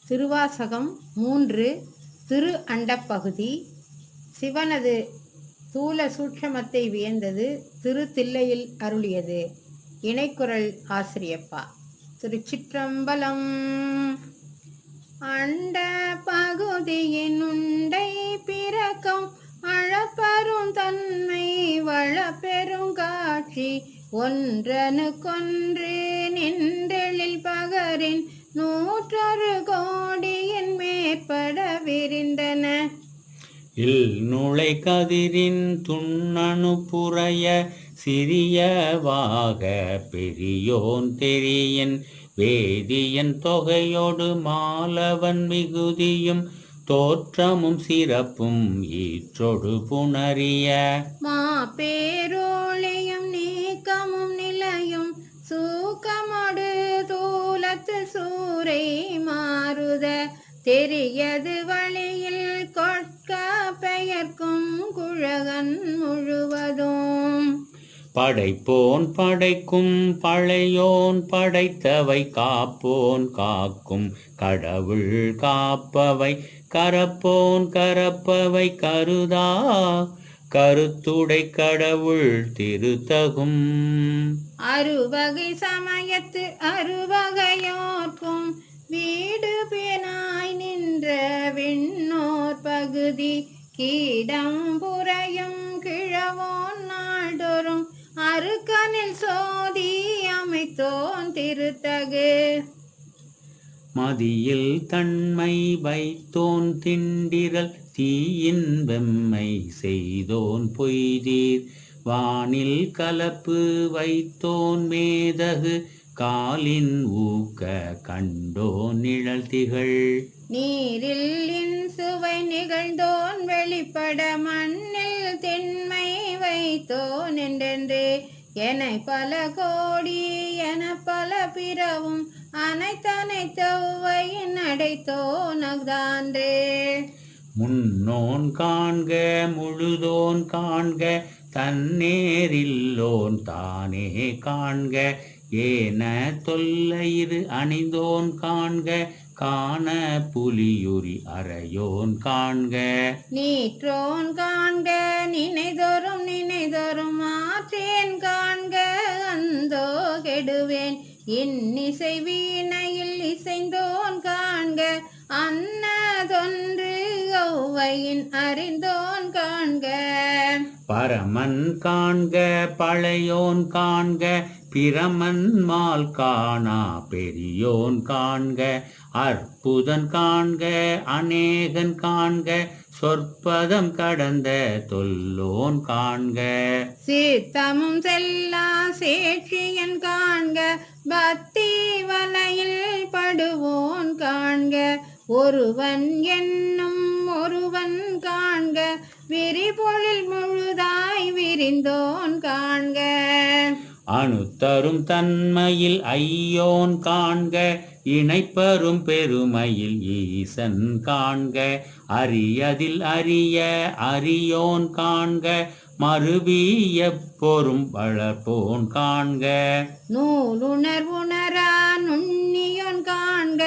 திருவாசகம் 3 திரு அண்டப்பகுதி. சிவனது தூல சூட்சமத்தை வியந்தது திருத்தில்லையில் அருளியது. இணைக்குரல் ஆசிரியப்பா. திருச்சிற்றம்பலம். அண்ட பகுதியின் உண்டை பிறக்கம் அழப்பெரும் தன்மை வளப்பெரும் காட்சி ஒன்றனுக்கொன்று நின்றெழில் பகரின் 100 கோடியின் மேற்பட விரிந்தன. நுழை கதிரின் துண்ணணு புறைய சிறியவாக பெரியோன் தெரியன் வேதியன் தொகையோடு மாலவன் மிகுதியும் தோற்றமும் சிறப்பும் ஈற்றொடு புணரிய மாபேரோளியும் நீக்கமும் நிலையும் சூக்கமொடு தூலத்து சூரை மாறுத தெரியது வழியில் கொட்க பெயர்க்கும் குழகன் முழுவதும். படைப்போன் படைக்கும் பழையோன் படைத்தவை காப்போன் காக்கும் கடவுள் காப்பவை கரப்போன் கரப்பவை கருதா கருத்துடை கடவுள் திருத்தகும். அறுவகை சமயத்து அறுவகையோர்க்கும் வீடு பேனாய் நின்ற விண்ணோர் பகுதி கீடம் புறையும் கிழவோன் நாள்தோறும் அருக்கனில் சோதி அமைத்தோன் திருத்தகு. மதியில் தன்மை வைத்தோன் திண்டிரல் தீயின் வெம்மை செய்தோன் பொய்தீர் வானில் கலப்பு வைத்தோன் மேதகு காலின் ஊக்க கண்டோன் நிழல் திகழ். நீரில் சுவை நிகழ்ந்தோன் வெளிப்பட மண்ணில் திண்மை வைத்தோன் என்றென்றே என பல கோடி என பல பிறவும் அனைத்தனைத்தொவ்வையின் அடைத்தோன் அஃதான்றே. முன்னோன் காண்க முழுதோன் காண்க தன்னேரில்லோன் தானே காண்க ஏன தொல்லையிரு அணிந்தோன் காண்க காண புலியுரி அறையோன் காண்க. நீற்றோன் காண்க நினைதோறும் நினைதோறும் ஆற்றேன் காண்க அந்தோ கெடுவேன் இன்னிசை வீணையில் இசைந்தோன் காண்க அன்னதொன்று ஒவ்வையின் அறிந்தோன் காண்க. பரமன் காண்க பழையோன் காண்க பிரமன் மால் காணா பெரியோன் காண்க அற்புதன் காண்க அநேகன் காண்க சொற்பதம் கடந்த தொல்லோன் காண்க. சீத்தமும் செல்லா சேட்சியன் காண்க பக்தி வலையில் படுவோன் காண்க ஒருவன் என்னும் ஒருவன் காண்க விரிபொழில் முழுதாய் விரிந்தோன் காண்க. அணுத்தரும் தன்மையில் ஐயோன் காண்க இணைப்பரும் பெருமையில் ஈசன் காண்க அரியதில் அரிய அரியோன் காண்க மறுபி எப்பொரும் வளர்ப்போன் காண்க. நூலுணர்வுணரா நுண்ணியோன் காண்க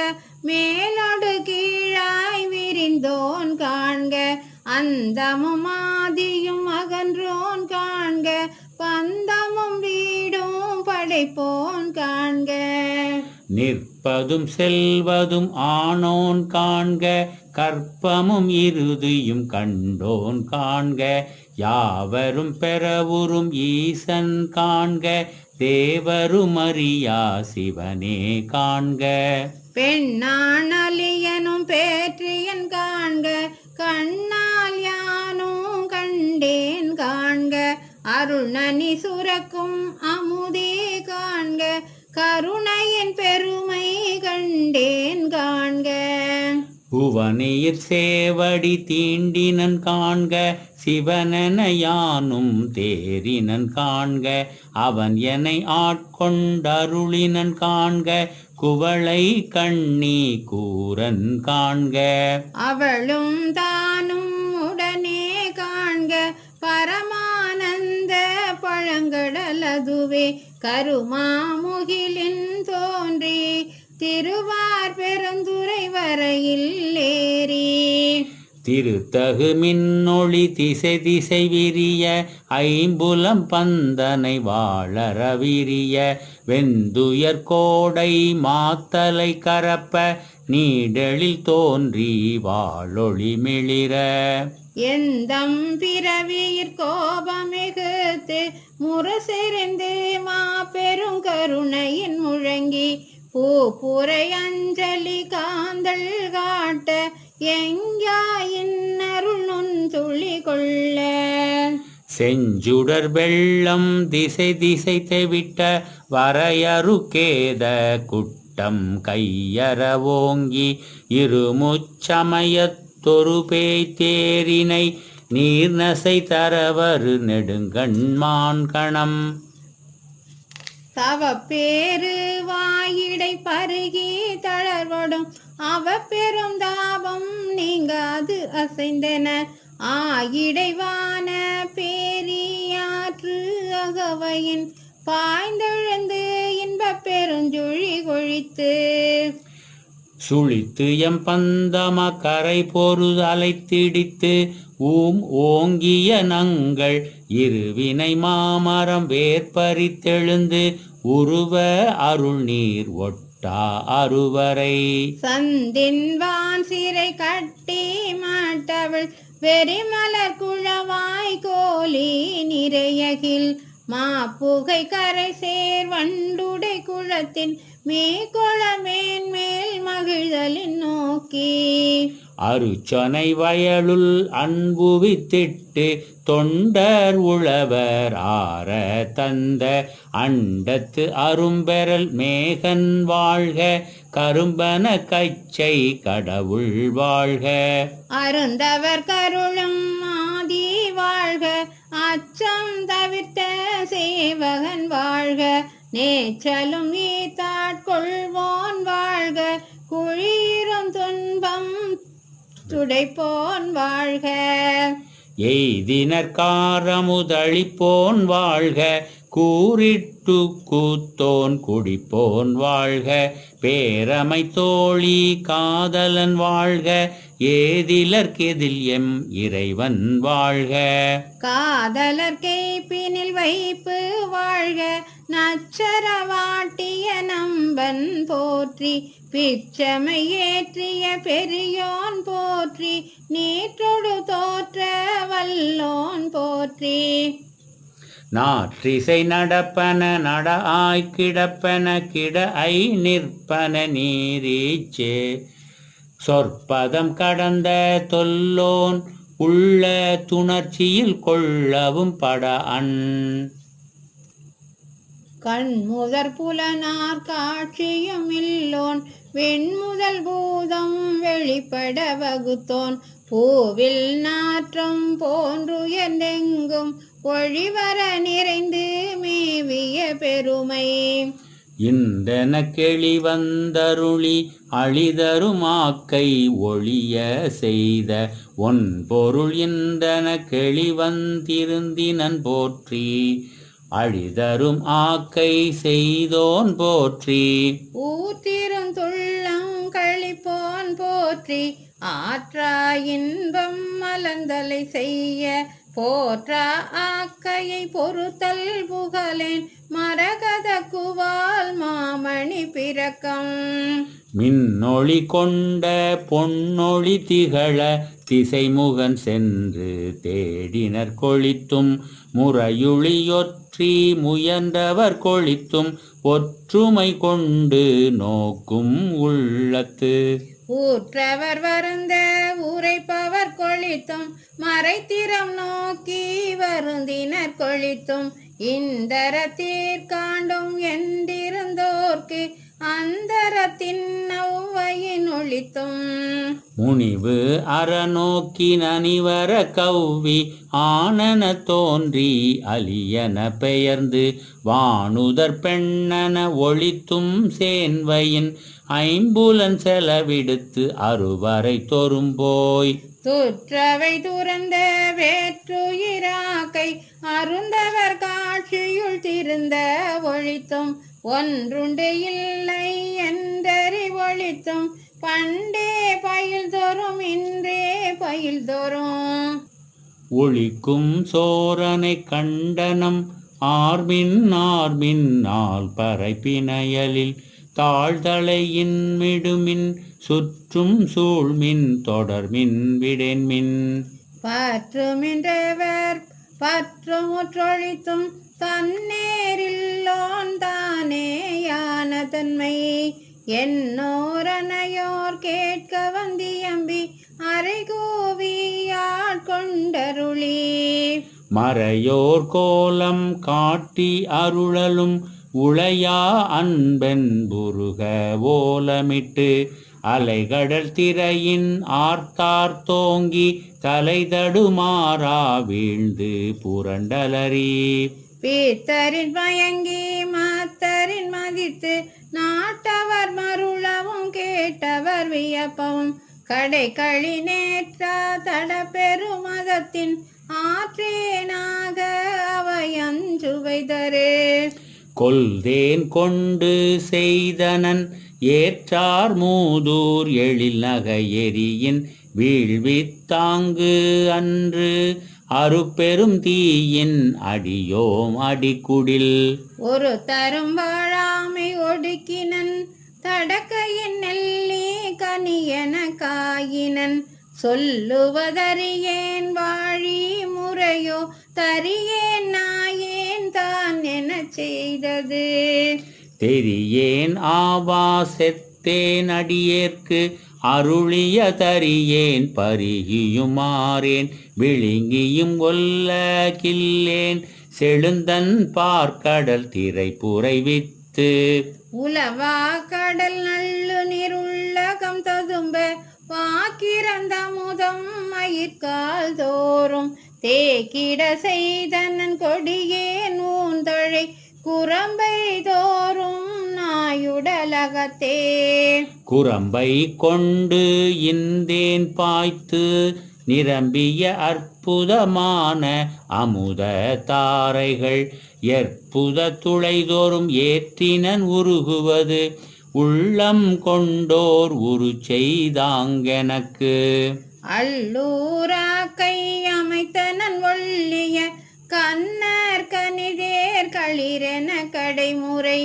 மேலோடு கீழாய் விரிந்தோன் காண்க அந்தமும் ஆதியும் அகன்றோன் காண்க பந்தமும் வீடும் படைப்போன் காண்க. நிற்பதும் செல்வதும் ஆனோன் காண்க கற்பமும் இறுதியும் கண்டோன் காண்க யாவரும் பெறவுறும் ஈசன் காண்க தேவரும் அறியா சிவனே காண்க. பெண்ணானலியனும் பேற்றியன் காண்க கண்ணால் யானும் கண்டேன் காண்க அருணனி சுரக்கும் அமுதே காண்க கருணையின் பெருமை கண்டேன் காண்க. புவனீர் சேவடி தீண்டினன் காண்க சிவனென யானும் தேரினன் காண்க அவன் என்னை ஆட்கொண்டருளினன் காண்க குவளை கண்ணி கூரன் காண்க. அவளும் தானும் உடனே காண்க பரமானந்த பழங்கடல் அதுவே கருமாமுகிலின் தோன்றி திருவார் பெருந்துரை வரை மலையில் ஏறி திருத்தகு மின்னொளி திசை திசை விரிய ஐம்புலம் பந்தனை வாழற விரிய வெந்துயர் கோடை மாத்தலை கரப்ப நீடலில் தோன்றி வாழொளி மிளிர எந்தம் பிறவியிற் கோபமிகுத்து முரசெறிந்து மாபெருங்கருணையின் முழங்கி பூப்புரை அஞ்சலி காந்தள் காட்ட எங்காயின் அருள் நுண்துளி கொள்ள செஞ்சுடர் வெள்ளம் திசை திசை தெவிட்ட வரையறுக்கேத குட்டம் கையற ஓங்கி இருமுச்சமயத்தொரு பேய் தேரினை நீர்நசை தரவரு நெடுங்கண்மான் கணம் தவப்பேறு வாயிடை பருகி தளர்வடும் அவ பெரும் தாபம் நீங்காது அசைந்தன ஆயிடைவான பேரியாற்று அகவையின் பாய்ந்தெழுந்து இன்பப் பெருஞ்சுழி கொழித்து சுழித்து எம் பந்தம கரை பொரு அலைத்திடித்து ஓங்கிய நங்கள் இருவினை மாமரம் வேற்பறித்தெழுந்து உருவ அருள் நீர் ஒட்டா அருவரை சந்தின் வான் சிறை கட்டி மாட்டவள் வெறிமலர் குழவாய் கோலி நிறையகில் மாப்புகை கரை சேர் வண்டுடை குளத்தின் மேற்கொளமேன் மேல் மகிழ்தலின் நோக்கி அருச்சனை வயலுள் அன்புவித்திட்டு தொண்டர் உழவர் ஆற தந்த அண்டத்து அரும்பெறல் மேகன் வாழ்க கரும்பன கச்சை கடவுள் வாழ்க அருந்தவர் கருளும் ஆதி வாழ்க அச்சம் தவிர்த்த சேவகன் வாழ்க நேற்றலும் ஈத்தாட்கொள்வோன் வாழ்க குழிரும் துன்பம் துடைப்போன் வாழ்க எய்தினர் காரமுதளிப்போன் வாழ்க கூறிட்டு கூத்தோன் குடிப்போன் வாழ்க பேரமை தோழி காதலன் வாழ்க ஏதிலர்கெதில் எம் இறைவன் வாழ்க காதலர் கேப்பினில் வைப்பு வாழ்க நச்சரவாட்டிய நம்பன் போற்றி பிச்சமை ஏற்றிய பெரியோன் போற்றி நீற்றொடு தோற்ற வல்லோன் போற்றி நாற்றிசை நடப்பன நட கிடப்பன கிட ஐ நிற்பன நீரீச்சே சொற்பதம் கடந்த தொல்லோன் உள்ள துணர்ச்சியில் கொள்ளவும் பட அன் கண் முதற் புலனார் காட்சியும் இல்லோன் வெண்முதல் பூதம் வெளிப்பட வகுத்தோன் பூவில் நாற்றம் போன்றுயர்ந்தெங்கும் ஒழிவர நிறைந்து மேவிய பெருமை இந்தன கெளி வந்தருளி அழிதருமாக்கை ஒளிய செய்த ஒன் பொருள் இந்தன கெளி வந்திருந்தினன் போற்றி அழிதரும் ஆக்கை செய்தோன் போற்றி ஊத்திரும் துள்ளம் கழிப்போன் போற்றி ஆற்றா இன்பம் மலர்ந்தலை செய்ய போற்றா ஆக்கையை பொறுத்தல் புகழேன் மரகத குவால் மாமணி பிறக்கம் மின்னொளி கொண்ட பொன்னொளி திகழ திசைமுகன் சென்று தேடினர் கொளித்தும் முறையுளியொற்றி முயன்றவர் கொளித்தும் ஒற்றுமை கொண்டு நோக்கும் உள்ளத்து ஊற்றவர் வருந்த உரைப்பவர் கொளித்தும் மறைத்திறம் நோக்கி வருந்தினர் கொளித்தும் இந்தரத்தீர்காண்டும் என்றிருந்தோர்க்கு அந்தரத்தின் நௌவையின் ஒளித்தும் முனிவு அறநோக்கி நனிவர கவ்வி ஆனன தோன்றி அலியன பெயர்ந்து வானுதற் பெண்ணன ஒளித்தும் சேன்வையின் ஐம்புலன் செலவிடுத்து அறுவரை தொரும்போய் துற்றவை துறந்த வேற்றுயிராக்கை அருந்தவர் காட்சியுள் திருந்த ஒழித்தும் ஒன்றுண்டு இல்லை என்றறி ஒழித்தும் பண்டே பயில் தோறும் இன்றே பயில் தோறும் ஒளிக்கும் சோரனை கண்டனம் ஆர்மின் ஆள் பறைப்பினையலில் தாழ்தலையின் மிடுமின் சுற்றும் சூழ்மின் தொடர்மின் விடென்மின் பற்றுமின்றவர் பற்றுமுற்றொழித்தும் தன்னேரில்லோன் தானேயான தன்மை என்னோரனையோர் கேட்க வந்தியம்பி அறைகூவியாட்கொண்டருளி மறையோர் கோலம் காட்டி அருளலும் உளையா அன்பென் புருக ஓலமிட்டு அலைகடல் திரையின் ஆர்த்தார்த்தோங்கி தலைதடுமாறா வீழ்ந்து புரண்டலரி பீத்தரின் மயங்கி மாத்தரின் மதித்து நாட்டவர் மருளவும் கேட்டவர் வியப்பவும் கடை களி நேற்றா தட பெருமதத்தின் ஆற்றேனாக அவை அஞ்சுவைதரு கொல்தேன் கொண்டு செய்தனன் ஏற்றார் மூதூர் எழில் நகை எரியின் வீழ்வித்தாங்கு அன்று அருப்பெரும் தீயின் அடியோம் அடிக்குடில் ஒரு தரும் வாழாமை ஒடுக்கினன் தடக்கையின் நெல்லி கனியன காயினன் சொல்லுவதறியேன் வாழி முறையோ தரியேன் நாயேன் தான் என செய்தது தெரியேன் ஆவா செத்தேன் அடியேற்கு அருளிய தரியேன் பருகியுமாறேன் விழுங்கியும் கொல்ல கில்லேன் செழுந்தன் பார்க்கடல் திரை புரைவித்து உலவா கடல் நல்லு நீருள்ளகம் ததும்ப வாக்கிறந்த முதம் மயிர்கால் தோறும் தேக்கிட செய்தனன் கொடியே நூந்தழை குரம்பை தோறும் நாயுடலகத்தே குரம்பை கொண்டு இந்தேன் பாய்த்து நிரம்பிய அற்புதமான அமுத தாரைகள் ஏற்புத துளைதோறும் ஏற்றினன் உருகுவது உள்ளம் கொண்டோர் உரு செய்தாங்கெனக்கு அல்லூரா கை அமைத்தனன் ஒள்ளிய கண்ணர் கனிதேர் களிரென கடைமுறை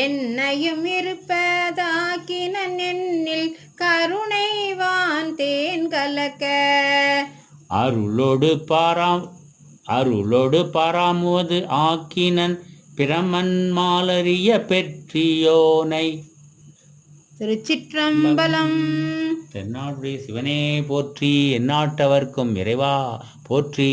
என்னையும் இருப்பதாக்கினன் என்னில் கருணைவான் தேன் கலக்க அருளோடு பாராமுவது ஆக்கினன் பிரமன் மாலறிய பெற்றியோனை. திருச்சிற்றம்பலம். தென்னாடுடைய சிவனே போற்றி, எந்நாட்டவர்க்கும் இறைவா போற்றி.